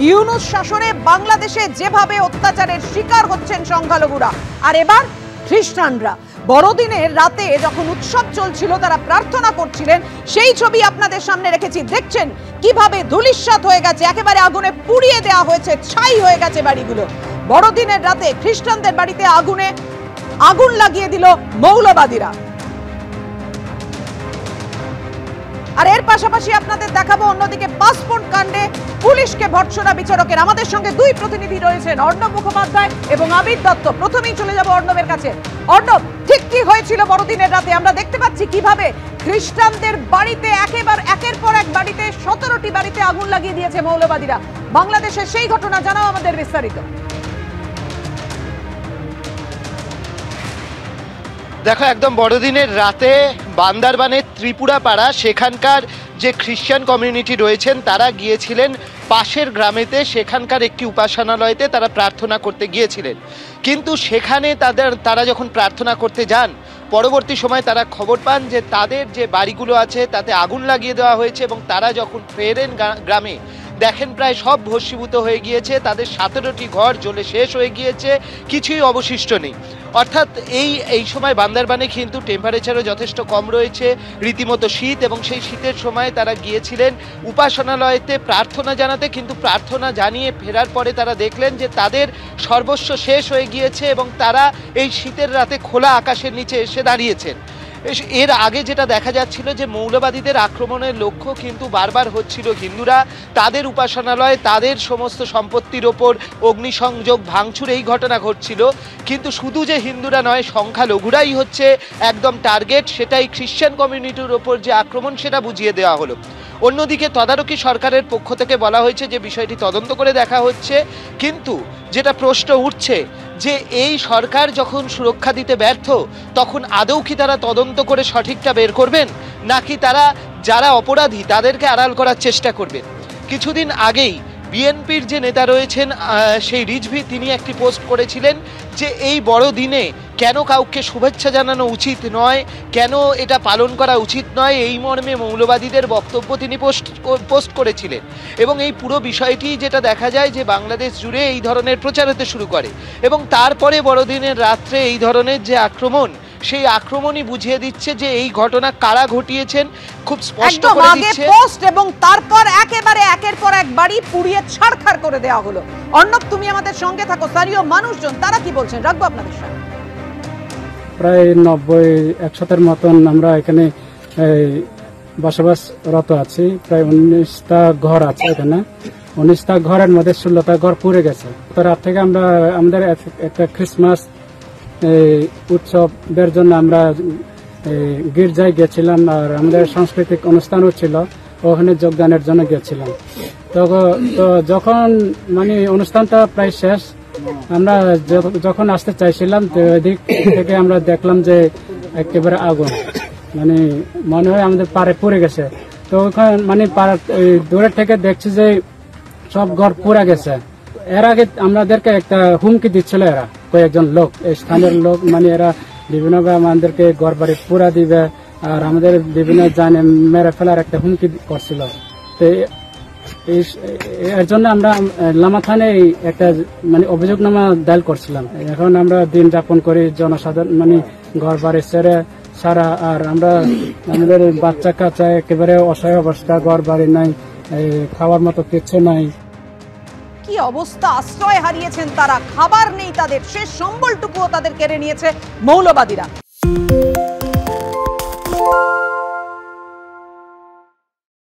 ইউনূস শাসনে বাংলাদেশে যেভাবে অত্যাচারের শিকার হচ্ছেন সংখ্যালঘুরা, আর এবার খ্রিস্টানরা। বড়দিনের রাতে যখন উৎসব চলছিল, তারা প্রার্থনা করছিলেন, সেই ছবি আপনাদের সামনে রেখেছি। দেখছেন কিভাবে ধূলিসাৎ হয়ে গেছে, একেবারে আগুনে পুড়িয়ে দেওয়া হয়েছে, ছাই হয়ে গেছে বাড়িগুলো। বড়দিনের রাতে খ্রিস্টানদের বাড়িতে আগুন লাগিয়ে দিল মৌলবাদীরা। আর এর পাশাপাশি আপনাদের দেখাবো অন্যদিকে পাসপোর্ট কাণ্ডে পুলিশকে ভর্ৎসনা বিচারকের। আমাদের সঙ্গে দুই প্রতিনিধি রয়েছেন, অর্ণব মুখোপাধ্যায় এবং আবির দত্ত। প্রথমেই চলে যাব অর্ণবের কাছে। অর্ণব, ঠিক কি হয়েছিল বড়দিনের রাতে? আমরা দেখতে পাচ্ছি কিভাবে খ্রিস্টানদের বাড়িতে একের পর এক বাড়িতে 17টি বাড়িতে আগুন লাগিয়ে দিয়েছে মৌলবাদীরা। বাংলাদেশের সেই ঘটনা জানাও আমাদের বিস্তারিত। দেখো, একদম বড়দিনের রাতে বান্দরবানের ত্রিপুরা পাড়া, সেখানকার যে খ্রিস্টান কমিউনিটি রয়েছেন তারা গিয়েছিলেন পাশের গ্রামেতে, সেখানকার একটি উপাসনালয়তে তারা প্রার্থনা করতে গিয়েছিলেন। কিন্তু সেখানে তারা যখন প্রার্থনা করতে যান, পরবর্তী সময় তারা খবর পান যে তাদের যে বাড়িগুলো আছে তাতে আগুন লাগিয়ে দেওয়া হয়েছে, এবং তারা যখন ফেরেন গ্রামে দেখেন প্রায় সব ভস্মীভূত হয়ে গিয়েছে, তাদের 17টি ঘর জ্বলে শেষ হয়ে গিয়েছে, কিছুই অবশিষ্ট নেই। অর্থাৎ এই সময় বান্দরবানে কিন্তু টেম্পারেচারও যথেষ্ট কম রয়েছে, রীতিমতো শীত, এবং সেই শীতের সময় তারা গিয়েছিলেন উপাসনালয়েতে প্রার্থনা জানাতে। কিন্তু প্রার্থনা জানিয়ে ফেরার পরে তারা দেখলেন যে তাদের সর্বস্ব শেষ হয়ে গিয়েছে, এবং তারা এই শীতের রাতে খোলা আকাশের নিচে এসে দাঁড়িয়েছেন। এর আগে যেটা দেখা যাচ্ছিল যে মৌলবাদীদের আক্রমণের লক্ষ্য কিন্তু বারবার হচ্ছিল হিন্দুরা, তাদের উপাসনালয়, তাদের সমস্ত সম্পত্তির ওপর অগ্নিসংযোগ ভাঙচুর, এই ঘটনা ঘটছিল। কিন্তু শুধু যে হিন্দুরা নয়, সংখ্যালঘুরাই হচ্ছে একদম টার্গেট, সেটাই খ্রিস্টান কমিউনিটির ওপর যে আক্রমণ সেটা বুঝিয়ে দেওয়া হলো। অন্যদিকে তদারকি সরকারের পক্ষ থেকে বলা হয়েছে যে বিষয়টি তদন্ত করে দেখা হচ্ছে। কিন্তু যেটা প্রশ্ন উঠছে যে এই সরকার যখন সুরক্ষা দিতে ব্যর্থ, তখন আদৌ কি তারা তদন্ত করে সঠিকটা বের করবেন, নাকি তারা যারা অপরাধী তাদেরকে আড়াল করার চেষ্টা করবেন? কিছুদিন আগেই বিএনপির যে নেতা রয়েছেন সেই রিজভী, তিনি একটি পোস্ট করেছিলেন যে এই বড় দিনে কেন কাউকে শুভেচ্ছা জানানো উচিত নয়, কেন এটা পালন করা উচিত নয়, এই মর্মে মৌলবাদীদের বক্তব্য তিনি পোস্ট করেছিলেন। এবং এই পুরো বিষয়টি যেটা দেখা যায় যে বাংলাদেশ জুড়ে এই ধরনের প্রচার হতে শুরু করে, এবং তারপরে বড়দিনের রাত্রে এই ধরনের যে আক্রমণ, সেই আক্রমণই বুঝিয়ে দিচ্ছে যে এই ঘটনা কারা ঘটিয়েছেন, খুব স্পষ্ট করে দিচ্ছে। পোস্ট এবং তারপর একেবারে একের পর এক বাড়ি পুড়িয়ে ছাড়খাড় করে দেওয়া হলো। অর্ণব, তুমি আমাদের সঙ্গে থাকো, স্থানীয় মানুষজন তারা কি বলছেন রাখবো আপনাদের সাথে। প্রায় 90-100-এর মতন আমরা এখানে বসবাসরত আছি। প্রায় 19টা ঘর আছে এখানে। 19টা ঘরের মধ্যে 16টা ঘর পুড়ে গেছে। তো রাত থেকে আমরা আমাদের একটা ক্রিসমাস উৎসবের জন্য আমরা গির্জায় গেছিলাম, আর আমাদের সাংস্কৃতিক অনুষ্ঠানও ছিল, ওখানে যোগদানের জন্য গেছিলাম। তো যখন মানে অনুষ্ঠানটা প্রায় শেষ, আমরা যখন আসতে চাইছিলাম, এদিক থেকে আমরা দেখলাম যে একেবারে আগুন, মানে মনে হয় আমাদের পাড়ে পড়ে গেছে। তো ওখানে মানে দূরের থেকে দেখছি যে সব ঘর পুড়ে গেছে। এর আগে আমাদেরকে একটা হুমকি দিচ্ছিল এরা, কয়েকজন লোক, স্থানীয় লোক, মানে এরা বিভিন্নভাবে আমাদেরকে ঘর বাড়ি পুরা দিবে, আর আমাদের বিভিন্ন জানে মেরে ফেলার একটা হুমকি করছিল। তো এর জন্য আমরা লামা থানায় একটা মানে অভিযোগনামা দায়ের করছিলাম। এখন আমরা দিন যাপন করি জনসাধারণ মানে ঘর বাড়ি ছেড়ে সারা, আর আমরা আমাদের বাচ্চা কাচ্চা একেবারে অসহায় অবস্থা, ঘর বাড়ি নাই, খাওয়ার মতো কিছু নাই। কি অবস্থা, আশ্রয় হারিয়েছেন তারা, খাবার নেই তাদের, শেষ সম্বলটুকুও তাদের কেড়ে নিয়েছে মৌলবাদীরা।